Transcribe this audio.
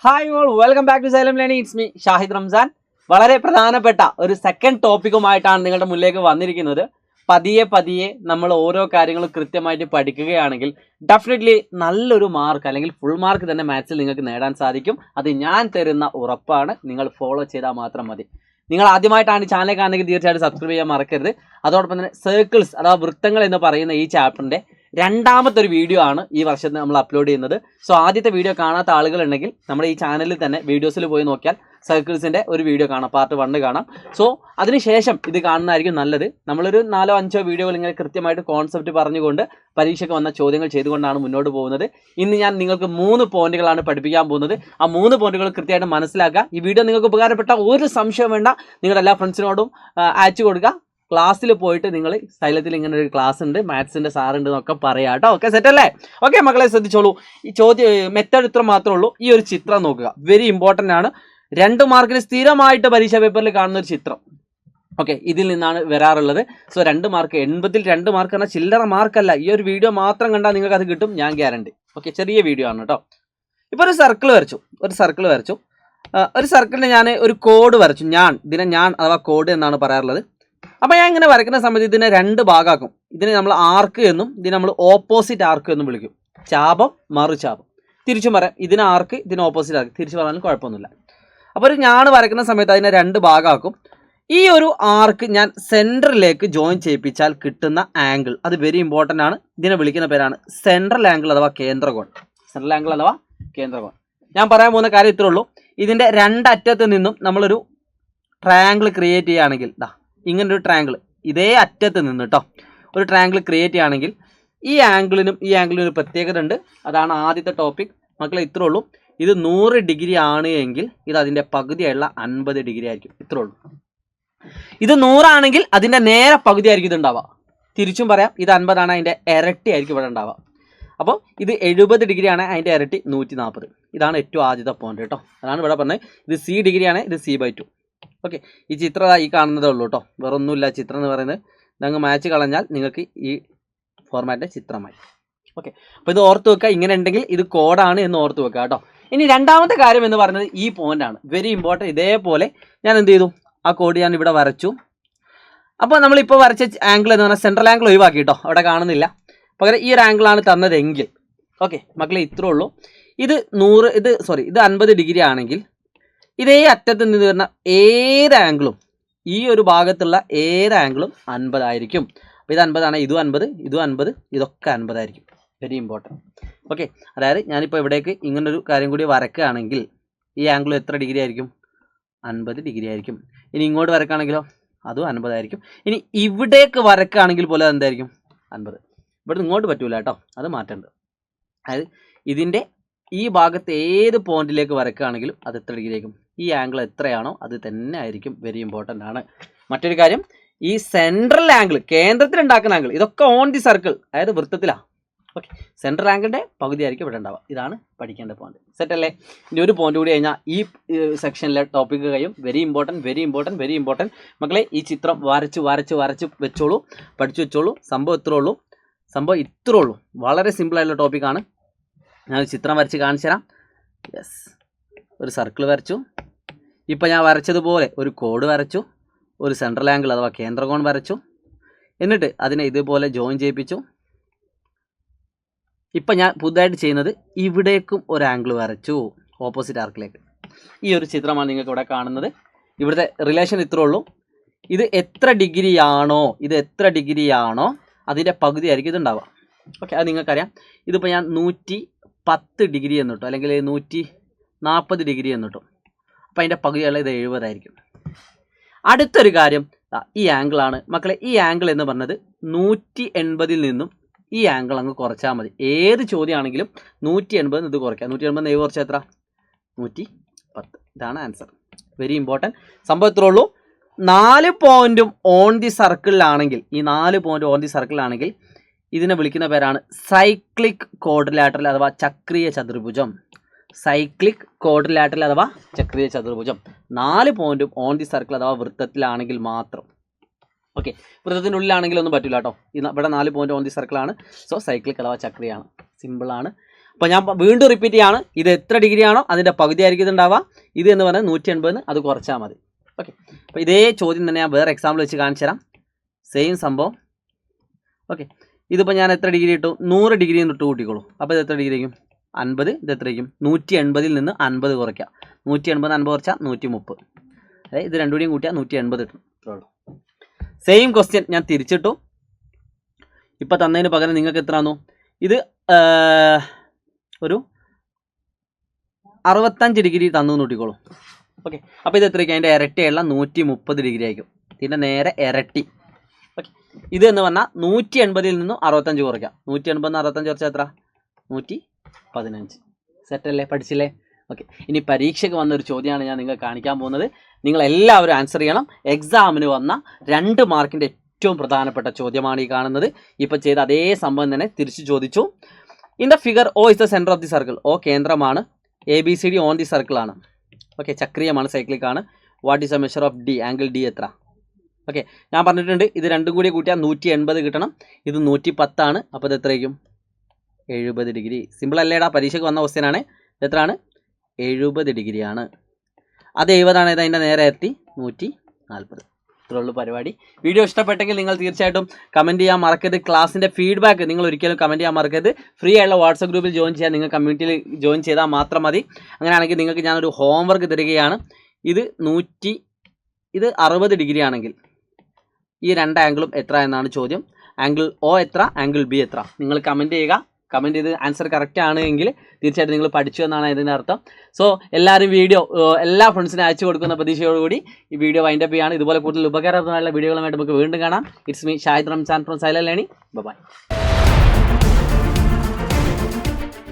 Hi all, welcome back to Xylem learning. It's me Shahid Ramzan. വളരെ പ്രധാനപ്പെട്ട ഒരു സെക്കൻഡ് ടോപ്പിക്കുമായിട്ടാണ് നിങ്ങളുടെ മുന്നിലേക്ക് വന്നിരിക്കുന്നത്. പതിയെ നമ്മൾ ഓരോ കാര്യങ്ങളും കൃത്യമായിട്ട് പഠിക്കുകയാണെങ്കിൽ ഡെഫിനറ്റ്ലി നല്ലൊരു മാർക്ക് അല്ലെങ്കിൽ ഫുൾ മാർക്ക് തന്നെ മാത്സിൽ നിങ്ങൾക്ക് നേടാൻ സാധിക്കും. അത് ഞാൻ തരുന്ന ഉറപ്പാണ്. നിങ്ങൾ ഫോളോ ചെയ്താൽ മാത്രം മതി. നിങ്ങൾ ആദ്യമായിട്ടാണ് ഈ ചാനൽ കാണുന്നെങ്കിൽ തീർച്ചയായിട്ടും സബ്സ്ക്രൈബ് ചെയ്യാൻ മറക്കരുത്. അതോടൊപ്പം തന്നെ സർക്കിൾസ് അഥവാ വൃത്തങ്ങൾ എന്ന് പറയുന്ന ഈ ചാപ്റ്ററിൻ്റെ രണ്ടാമത്തെ ഒരു വീഡിയോ ആണ് ഈ വർഷത്തിൽ നമ്മൾ അപ്ലോഡ് ചെയ്യുന്നത്. സോ ആദ്യത്തെ വീഡിയോ കാണാത്ത ആളുകളുണ്ടെങ്കിൽ നമ്മുടെ ഈ ചാനലിൽ തന്നെ വീഡിയോസിൽ പോയി നോക്കിയാൽ സർക്കിൾസിൻ്റെ ഒരു വീഡിയോ കാണാം, പാർട്ട് 1 കാണാം. സോ അതിനുശേഷം ഇത് കാണുന്നതായിരിക്കും നല്ലത്. നമ്മളൊരു 4-5 വീഡിയോകൾ ഇങ്ങനെ കൃത്യമായിട്ട് കോൺസെപ്റ്റ് പറഞ്ഞുകൊണ്ട് പരീക്ഷയ്ക്ക് വന്ന ചോദ്യങ്ങൾ ചെയ്തുകൊണ്ടാണ് മുന്നോട്ട് പോകുന്നത്. ഇന്ന് ഞാൻ നിങ്ങൾക്ക് 3 പോയിന്റുകളാണ് പഠിപ്പിക്കാൻ പോകുന്നത്. ആ 3 പോയിന്റുകൾ കൃത്യമായിട്ട് മനസ്സിലാക്കുക. ഈ വീഡിയോ നിങ്ങൾക്ക് ഉപകാരപ്പെട്ട ഒരു സംശയം വേണ്ട, നിങ്ങളുടെ എല്ലാ ഫ്രണ്ട്സിനോടും അയച്ചു കൊടുക്കുക. ക്ലാസ്സിൽ പോയിട്ട് നിങ്ങൾ സൈലത്തിൽ ഇങ്ങനെ ഒരു ക്ലാസ് ഉണ്ട്, മാത്സിൻ്റെ സാറുണ്ട് എന്നൊക്കെ പറയാം കേട്ടോ. ഓക്കെ, സെറ്റ് അല്ലേ? ഓക്കെ മക്കളെ, ശ്രദ്ധിച്ചോളൂ. ഈ മെത്തേഡ് ഇത്ര മാത്രമേ ഉള്ളൂ. ഈ ഒരു ചിത്രം നോക്കുക, വെരി ഇമ്പോർട്ടൻ്റ് ആണ്. 2 മാർക്കിന് സ്ഥിരമായിട്ട് പരീക്ഷാ പേപ്പറിൽ കാണുന്ന ഒരു ചിത്രം. ഓക്കെ, ഇതിൽ നിന്നാണ് വരാറുള്ളത്. സോ 2 മാർക്ക്, 80-ൽ 2 മാർക്ക് പറഞ്ഞാൽ ചില്ലറ മാർക്കല്ല. ഈ ഒരു വീഡിയോ മാത്രം കണ്ടാൽ നിങ്ങൾക്ക് അത് കിട്ടും, ഞാൻ ഗ്യാരണ്ടി. ഓക്കെ, ചെറിയ വീഡിയോ ആണ് കേട്ടോ. ഇപ്പോൾ ഒരു സർക്കിൾ വരച്ചു. ഒരു സർക്കിളിന് ഞാൻ ഒരു കോഡ് വരച്ചു. ഞാൻ അഥവാ കോഡ് എന്നാണ് പറയാറുള്ളത്. അപ്പോൾ ഞാൻ ഇങ്ങനെ വരയ്ക്കുന്ന സമയത്ത് ഇതിനെ 2 ഭാഗമാക്കും. ഇതിനെ നമ്മൾ ആർക്ക് എന്നും ഇതിനെ നമ്മൾ ഓപ്പോസിറ്റ് ആർക്ക് എന്നും വിളിക്കും. ചാപം മറുചാപം. തിരിച്ചും പറയാം, ഇതിന് ആർക്ക്, ഇതിന് ഓപ്പോസിറ്റ് ആർക്ക്. തിരിച്ചു പറഞ്ഞാലും കുഴപ്പമൊന്നുമില്ല. അപ്പോൾ ഒരു ഞാൻ വരയ്ക്കുന്ന സമയത്ത് അതിനെ 2 ഭാഗമാക്കും. ഈ ഒരു ആർക്ക് ഞാൻ സെൻറ്ററിലേക്ക് ജോയിൻ ചെയ്യിപ്പിച്ചാൽ കിട്ടുന്ന ആംഗിൾ, അത് വെരി ഇമ്പോർട്ടൻ്റ് ആണ്. ഇതിനെ വിളിക്കുന്ന പേരാണ് സെൻട്രൽ ആംഗിൾ അഥവാ കേന്ദ്രകോൺ. ഞാൻ പറയാൻ പോകുന്ന കാര്യം ഇത്രേ ഉള്ളൂ. ഇതിൻ്റെ 2 അറ്റത്ത് നിന്നും നമ്മളൊരു ട്രയാങ്കിൾ ക്രിയേറ്റ് ചെയ്യുകയാണെങ്കിൽ, ഇങ്ങനൊരു ട്രയാങ്കിൾ ഇതേ അറ്റത്ത് നിന്ന് കേട്ടോ ഒരു ട്രയാങ്കിൾ ക്രിയേറ്റ് ചെയ്യുകയാണെങ്കിൽ ഈ ആംഗിളിനും ഒരു പ്രത്യേകത ഉണ്ട്. അതാണ് ആദ്യത്തെ ടോപ്പിക്. മക്കളെ ഇത്രേ ഉള്ളൂ. ഇത് 100 ഡിഗ്രി ആണ് എങ്കിൽ ഇത് അതിൻ്റെ പകുതിയായുള്ള 50 ഡിഗ്രി ആയിരിക്കും. ഇത്രേ ഉള്ളൂ. ഇത് 100 ആണെങ്കിൽ അതിൻ്റെ നേരെ പകുതി ആയിരിക്കും ഇത് ഉണ്ടാവുക. തിരിച്ചും പറയാം, ഇത് 50 ആണ്, അതിൻ്റെ ഇരട്ടി ആയിരിക്കും ഇവിടെ ഉണ്ടാവുക. അപ്പോൾ ഇത് 70 ഡിഗ്രി ആണ്, അതിൻ്റെ ഇരട്ടി 140. ഇതാണ് ഏറ്റവും ആദ്യത്തെ പോയിന്റ് കേട്ടോ. അതാണ് ഇവിടെ പറഞ്ഞത്. ഇത് C ഡിഗ്രി ആണ്, ഇത് C/2. ഓക്കെ, ഈ ചിത്രം ഈ കാണുന്നതേ ഉള്ളൂ കേട്ടോ, വേറെ ഒന്നുമില്ല. ചിത്രം എന്ന് പറയുന്നത് ഇതങ്ങ് മാച്ച് കളഞ്ഞാൽ നിങ്ങൾക്ക് ഈ ഫോർമാറ്റിൻ്റെ ചിത്രമായി. ഓക്കെ, അപ്പോൾ ഇത് ഓർത്ത് വെക്കുക. ഇങ്ങനെ ഉണ്ടെങ്കിൽ ഇത് കോഡാണ് എന്ന് ഓർത്ത് വെക്കുക കേട്ടോ. ഇനി രണ്ടാമത്തെ കാര്യം എന്ന് പറയുന്നത് ഈ പോയിൻ്റാണ്, വെരി ഇമ്പോർട്ടൻറ്റ്. ഇതേപോലെ ഞാൻ എന്ത് ചെയ്തു, ആ കോഡ് ഞാൻ ഇവിടെ വരച്ചു. അപ്പോൾ നമ്മളിപ്പോൾ വരച്ച ആംഗിൾ എന്ന് പറഞ്ഞാൽ സെൻട്രൽ ആംഗിൾ ഒഴിവാക്കി കേട്ടോ, അവിടെ കാണുന്നില്ല. പകരം ഈ ഒരു ആംഗിളാണ് തന്നതെങ്കിൽ, ഓക്കെ മക്കളെ ഇത്രേ ഉള്ളൂ. ഇത് 50 ഡിഗ്രി ആണെങ്കിൽ ഇതേ അറ്റത്ത് നിന്ന് വരുന്ന ഏത് ആംഗിളും, ഈ ഒരു ഭാഗത്തുള്ള ഏത് ആംഗിളും 50 ആയിരിക്കും. അപ്പോൾ ഇത് 50 ആണ്, ഇതും 50, ഇതും 50, ഇതൊക്കെ 50 ആയിരിക്കും. Very important. ഓക്കെ, അതായത് ഞാനിപ്പോൾ ഇവിടേക്ക് ഇങ്ങനൊരു കാര്യം കൂടി വരക്കുകയാണെങ്കിൽ ഈ ആംഗിൾ എത്ര ഡിഗ്രി ആയിരിക്കും? 50 ഡിഗ്രി ആയിരിക്കും. ഇനി ഇങ്ങോട്ട് വരക്കുകയാണെങ്കിലോ അതും 50 ആയിരിക്കും. ഇനി ഇവിടേക്ക് വരക്കുകയാണെങ്കിൽ പോലും എന്തായിരിക്കും? 50. ഇവിടെ ഇങ്ങോട്ട് പറ്റൂല കേട്ടോ, അത് മാറ്റേണ്ടത്. അതായത് ഇതിൻ്റെ ഈ ഭാഗത്ത് ഏത് പോയിന്റിലേക്ക് വരക്കുകയാണെങ്കിലും അത് എത്ര ഡിഗ്രി ആയിരിക്കും? ഈ ആംഗിൾ എത്രയാണോ അത് തന്നെ ആയിരിക്കും. വെരി ഇമ്പോർട്ടൻ്റ് ആണ്. മറ്റൊരു കാര്യം, ഈ സെൻട്രൽ ആംഗിൾ, കേന്ദ്രത്തിൽ ഉണ്ടാക്കുന്ന ആംഗിൾ, ഇതൊക്കെ ഓൺ ദി സർക്കിൾ, അതായത് വൃത്തത്തിലാണ്. ഓക്കെ, സെൻട്രൽ ആംഗിളിൻ്റെ പകുതി ആയിരിക്കും ഇവിടെ ഉണ്ടാവുക. ഇതാണ് പഠിക്കേണ്ട പോയിന്റ്. സെറ്റ് അല്ലേ? ഇനി ഒരു പോയിന്റ് കൂടി കഴിഞ്ഞാൽ ഈ സെക്ഷനിലെ ടോപ്പിക്ക് കഴിയും. Very important. മക്കളെ ഈ ചിത്രം വരച്ച് വെച്ചോളൂ, പഠിച്ചു വെച്ചോളൂ. സംഭവം ഇത്രേ ഉള്ളൂ. വളരെ സിമ്പിളായിട്ടുള്ള ടോപ്പിക്കാണ്. ഞാൻ ചിത്രം വരച്ച് കാണിച്ചു തരാം. യെസ്, ഒരു സർക്കിൾ വരച്ചു. ഇപ്പോൾ ഞാൻ വരച്ചതുപോലെ ഒരു കോഡ് വരച്ചു, ഒരു സെൻട്രൽ ആംഗിൾ അഥവാ കേന്ദ്രകോൺ വരച്ചു. എന്നിട്ട് അതിനെ ഇതുപോലെ ജോയിൻ ചെയ്യിപ്പിച്ചു. ഇപ്പം ഞാൻ പുതുതായിട്ട് ചെയ്യുന്നത് ഇവിടേക്കും ഒരു ആംഗിൾ വരച്ചു, ഓപ്പോസിറ്റ് ആർക്കിലേക്ക്. ഈ ഒരു ചിത്രമാണ് നിങ്ങൾക്ക് ഇവിടെ കാണുന്നത്. ഇവിടുത്തെ റിലേഷൻ ഇത്രേ ഉള്ളൂ. ഇത് എത്ര ഡിഗ്രിയാണോ അതിൻ്റെ പകുതി ആയിരിക്കും ഇതുണ്ടാവുക. ഓക്കെ, അത് നിങ്ങൾക്കറിയാം. ഇതിപ്പോൾ ഞാൻ 110 ഡിഗ്രി എന്നിട്ടു, അല്ലെങ്കിൽ 140 ഡിഗ്രി എന്നിട്ടു. അപ്പോൾ അതിൻ്റെ പകുതിയുള്ള ഇത് 70 ആയിരിക്കും. അടുത്തൊരു കാര്യം, ഈ ആംഗിളാണ് മക്കളെ. ഈ ആംഗിൾ എന്ന് പറഞ്ഞത് 180-ൽ നിന്നും ഈ ആംഗിൾ അങ്ങ് കുറച്ചാൽ മതി. ഏത് ചോദ്യമാണെങ്കിലും 180 ഇത് കുറയ്ക്കാം. 180 കുറച്ചാൽ എത്ര? 110. ഇതാണ് ആൻസർ. Very important. സംഭവം ഇത്രേ ഉള്ളൂ. 4 പോയിന്റും ഓൺ ദി സർക്കിളിലാണെങ്കിൽ, ഈ 4 പോയിന്റ് ഓൺ ദി സർക്കിളിലാണെങ്കിൽ ഇതിനെ വിളിക്കുന്ന പേരാണ് സൈക്ലിക് ക്വാഡ്രിലാറ്ററൽ അഥവാ ചക്രീയ ചതുർഭുജം. 4 പോയിന്റും ഓൺ ദി സർക്കിൾ അഥവാ വൃത്തത്തിലാണെങ്കിൽ മാത്രം. ഓക്കെ, വൃത്തത്തിൻ്റെ ഉള്ളിലാണെങ്കിൽ ഒന്നും പറ്റില്ല കേട്ടോ. ഇവിടെ 4 പോയിന്റ് ഓൺ ദി സർക്കിളാണ്. സോ സൈക്ലിക് അഥവാ ചക്രിയാണ്. സിമ്പിളാണ്. അപ്പോൾ ഞാൻ വീണ്ടും റിപ്പീറ്റ് ചെയ്യാണ്, ഇത് എത്ര ഡിഗ്രി ആണോ അതിൻ്റെ പകുതി ആയിരിക്കും ഇതുണ്ടാവുക. ഇത് എന്ന് പറഞ്ഞാൽ 180 അത് കുറച്ചാൽ മതി. ഓക്കെ, അപ്പോൾ ഇതേ ചോദ്യം തന്നെ ഞാൻ വേറെ എക്സാമ്പിൾ വെച്ച് കാണിച്ചു തരാം. സെയിം സംഭവം. ഓക്കെ, ഇതിപ്പോൾ ഞാൻ എത്ര ഡിഗ്രി ഇട്ടു? 100 ഡിഗ്രി ഇട്ട് കൂട്ടിക്കോളൂ. അപ്പോൾ ഇത് എത്ര ഡിഗ്രി ആയിരിക്കും? 50. ഇത് എത്രയായിരിക്കും? 180 നിന്ന് 50 കുറയ്ക്കുക. 180 50 കുറച്ചാൽ 130. അതായത് ഇത് രണ്ടും കൂടിയും കൂട്ടിയാൽ 180 കിട്ടും. ഇത്രയുള്ളൂ. സെയിം ക്വസ്റ്റ്യൻ ഞാൻ തിരിച്ചിട്ടു. ഇപ്പോൾ തന്നതിന് പകരം നിങ്ങൾക്ക് എത്ര തന്നു? ഇത് ഒരു 65 ഡിഗ്രി തന്നു കൂട്ടിക്കോളൂ. ഓക്കെ, അപ്പോൾ ഇത് എത്രയ്ക്കും? അതിൻ്റെ ഇരട്ടിയുള്ള 130 ഡിഗ്രി ആയിരിക്കും. ഇതിൻ്റെ നേരെ ഇരട്ടി. ഓക്കെ, ഇത് എന്ന് പറഞ്ഞാൽ 180 നിന്നും 65 കുറയ്ക്കാം. 180 65 കുറച്ചാൽ എത്ര? 115. സെറ്റല്ലേ? പഠിച്ചില്ലേ? ഓക്കെ, ഇനി പരീക്ഷയ്ക്ക് വന്നൊരു ചോദ്യമാണ് ഞാൻ നിങ്ങൾക്ക് കാണിക്കാൻ പോകുന്നത്. നിങ്ങളെല്ലാവരും ആൻസർ ചെയ്യണം. എക്സാമിന് വന്ന 2 മാർക്കിൻ്റെ ഏറ്റവും പ്രധാനപ്പെട്ട ചോദ്യമാണ് ഈ കാണുന്നത്. ഇപ്പോൾ ചെയ്ത അതേ സംഭവം തന്നെ തിരിച്ചു ചോദിച്ചു. In the figure O is the centre of the circle. O കേന്ദ്രമാണ്. ABCD ഓൺ ദി സർക്കിൾ ആണ്. ഓക്കെ, ചക്രീയമാണ്, സൈക്ലിക് ആണ്. What is the measure of D? Angle D എത്ര? ഓക്കെ, ഞാൻ പറഞ്ഞിട്ടുണ്ട് ഇത് രണ്ടും കൂടി കൂട്ടിയാൽ 180 കിട്ടണം. ഇത് 110 ആണ്. അപ്പോൾ ഇത് എത്രയായിരിക്കും? 70 ഡിഗ്രി. സിമ്പിൾ അല്ലേടാ? പരീക്ഷയ്ക്ക് വന്ന ക്വസ്റ്റ്യൻ ആണ്. ഇത് എത്രയാണ്? 70 ഡിഗ്രിയാണ്. അത് 70 ആണ്. അതിൻ്റെ നേരെ എത്തി 140. ഇത്രയുള്ളൂ പരിപാടി. വീഡിയോ ഇഷ്ടപ്പെട്ടെങ്കിൽ നിങ്ങൾ തീർച്ചയായിട്ടും കമൻറ്റ് ചെയ്യാൻ മറക്കരുത്. ക്ലാസ്സിൻ്റെ ഫീഡ്ബാക്ക് നിങ്ങൾ ഒരിക്കലും കമൻറ്റ് ചെയ്യാൻ മറക്കരുത്. ഫ്രീ ആയുള്ള വാട്സപ്പ് ഗ്രൂപ്പിൽ ജോയിൻ ചെയ്യാൻ, നിങ്ങൾ കമ്മ്യൂണിറ്റിയിൽ ജോയിൻ ചെയ്താൽ മാത്രം മതി. അങ്ങനെയാണെങ്കിൽ നിങ്ങൾക്ക് ഞാനൊരു ഹോംവർക്ക് തരികയാണ്. ഇത് 60 ഡിഗ്രി ആണെങ്കിൽ ഈ 2 ആംഗിളും എത്ര എന്നാണ് ചോദ്യം. ആംഗിൾ O എത്ര? ആംഗിൾ B എത്ര? നിങ്ങൾ കമൻറ്റ് ചെയ്യുക. കമൻറ്റ് ചെയ്ത് ആൻസർ കറക്റ്റ് ആണെങ്കിൽ തീർച്ചയായിട്ടും നിങ്ങൾ പഠിച്ചു എന്നാണ് ഇതിൻ്റെ അർത്ഥം. സോ എല്ലാവരും വീഡിയോ എല്ലാ ഫ്രണ്ട്സിനും അയച്ചു കൊടുക്കുന്ന പ്രതീക്ഷയോടുകൂടി ഈ വീഡിയോ വൈൻഡപ്പ് ചെയ്യാണ്. ഇതുപോലെ കൂടുതൽ ഉപകാരപ്രദമായ വീഡിയോകളുമായിട്ട് നമുക്ക് വീണ്ടും കാണാം. It's me Shahid Ramzan from Xylem learning. By.